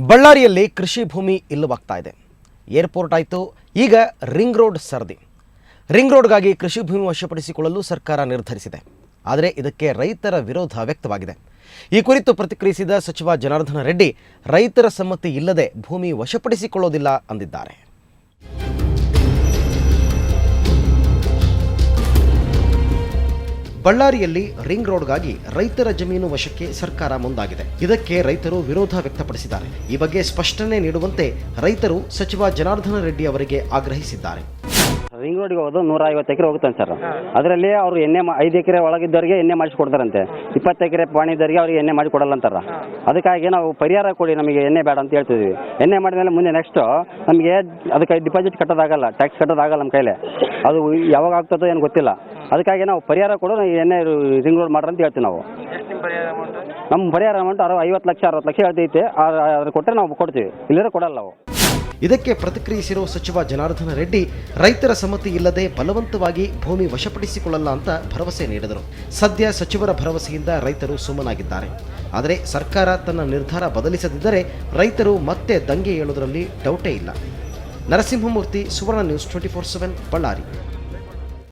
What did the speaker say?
ಬಳ್ಳಾರಿಯಲ್ಲಿ ಕೃಷಿ ಭೂಮಿ ಇಲ್ಲವಾಗ್ತಾ ಇದೆ. ಏರ್ಪೋರ್ಟ್ ಆಯಿತು, ಈಗ ರಿಂಗ್ ರೋಡ್ ಸರದಿ. ರಿಂಗ್ ರೋಡ್ಗಾಗಿ ಕೃಷಿ ಭೂಮಿ ವಶಪಡಿಸಿಕೊಳ್ಳಲು ಸರ್ಕಾರ ನಿರ್ಧರಿಸಿದೆ. ಆದರೆ ಇದಕ್ಕೆ ರೈತರ ವಿರೋಧ ವ್ಯಕ್ತವಾಗಿದೆ. ಈ ಕುರಿತು ಪ್ರತಿಕ್ರಿಯಿಸಿದ ಸಚಿವ ಜನಾರ್ದನ ರೆಡ್ಡಿ, ರೈತರ ಸಮ್ಮತಿ ಇಲ್ಲದೆ ಭೂಮಿ ವಶಪಡಿಸಿಕೊಳ್ಳೋದಿಲ್ಲ ಅಂದಿದ್ದಾರೆ. ಬಳ್ಳಾರಿಯಲ್ಲಿ ರಿಂಗ್ ರೋಡ್ಗಾಗಿ ರೈತರ ಜಮೀನು ವಶಕ್ಕೆ ಸರ್ಕಾರ ಮುಂದಾಗಿದೆ. ಇದಕ್ಕೆ ರೈತರು ವಿರೋಧ ವ್ಯಕ್ತಪಡಿಸಿದ್ದಾರೆ. ಈ ಬಗ್ಗೆ ಸ್ಪಷ್ಟನೆ ನೀಡುವಂತೆ ರೈತರು ಸಚಿವ ಜನಾರ್ದನ ರೆಡ್ಡಿ ಅವರಿಗೆ ಆಗ್ರಹಿಸಿದ್ದಾರೆ. ರಿಂಗ್ ರೋಡ್ಗೆ ಹೋಗೋದು 150 ಎಕರೆ ಹೋಗುತ್ತಾನೆ ಸರ್. ಅದರಲ್ಲಿ ಅವರು ಎಣ್ಣೆ 5 ಎಕರೆ ಒಳಗಿದ್ದವರಿಗೆ ಎಣ್ಣೆ ಮಾಡಿಸಿಕೊಡ್ತಾರಂತೆ, 20 ಎಕರೆ ಪಾಣಿದವರಿಗೆ ಅವ್ರಿಗೆ ಎಣ್ಣೆ ಮಾಡಿ ಕೊಡಲ್ಲ ಅಂತಾರ. ಅದಕ್ಕಾಗಿ ನಾವು ಪರಿಹಾರ ಕೊಡಿ, ನಮಗೆ ಎಣ್ಣೆ ಬೇಡ ಅಂತ ಹೇಳ್ತಿದ್ವಿ. ಎಣ್ಣೆ ಮಾಡಿದ್ಮೇಲೆ ಮುಂದೆ ನೆಕ್ಸ್ಟ್ ನಮಗೆ ಅದಕ್ಕೆ ಡಿಪಾಸಿಟ್ ಕಟ್ಟೋದಾಗಲ್ಲ, ಟ್ಯಾಕ್ಸ್ ಕಟ್ಟೋದಾಗಲ್ಲ ನಮ್ಮ ಕೈಲೇ. ಅದು ಯಾವಾಗ ಆಗ್ತದೋ ಏನು ಗೊತ್ತಿಲ್ಲ. ಅದಕ್ಕಾಗಿ ನಾವು ಪರಿಹಾರ ಕೊಡು, ಎಣ್ಣೆ ರಿಂಗ್ ರೋಡ್ ಮಾಡ್ರಿ ಅಂತ ಹೇಳ್ತೀವಿ ನಾವು. ನಮ್ಮ ಪರಿಹಾರ ಅಮೌಂಟ್ 50 ಲಕ್ಷ 60 ಲಕ್ಷ ಹೇಳ್ತೈತೆ. ಅದು ಕೊಟ್ಟರೆ ನಾವು ಕೊಡ್ತೀವಿ, ಇಲ್ಲದ್ರೆ ಕೊಡಲ್ಲ ನಾವು. ಇದಕ್ಕೆ ಪ್ರತಿಕ್ರಿಯಿಸಿರುವ ಸಚಿವ ಜನಾರ್ದನ ರೆಡ್ಡಿ, ರೈತರ ಸಮ್ಮತಿ ಇಲ್ಲದೆ ಬಲವಂತವಾಗಿ ಭೂಮಿ ವಶಪಡಿಸಿಕೊಳ್ಳಲ್ಲ ಅಂತ ಭರವಸೆ ನೀಡಿದರು. ಸದ್ಯ ಸಚಿವರ ಭರವಸೆಯಿಂದ ರೈತರು ಸುಮ್ಮನಾಗಿದ್ದಾರೆ. ಆದರೆ ಸರ್ಕಾರ ತನ್ನ ನಿರ್ಧಾರ ಬದಲಿಸದಿದ್ದರೆ ರೈತರು ಮತ್ತೆ ದಂಗೆ ಏಳುವುದರಲ್ಲಿ ಡೌಟೇ ಇಲ್ಲ. ನರಸಿಂಹಮೂರ್ತಿ, ಸುವರ್ಣ ನ್ಯೂಸ್ 24/7, ಬಳ್ಳಾರಿ.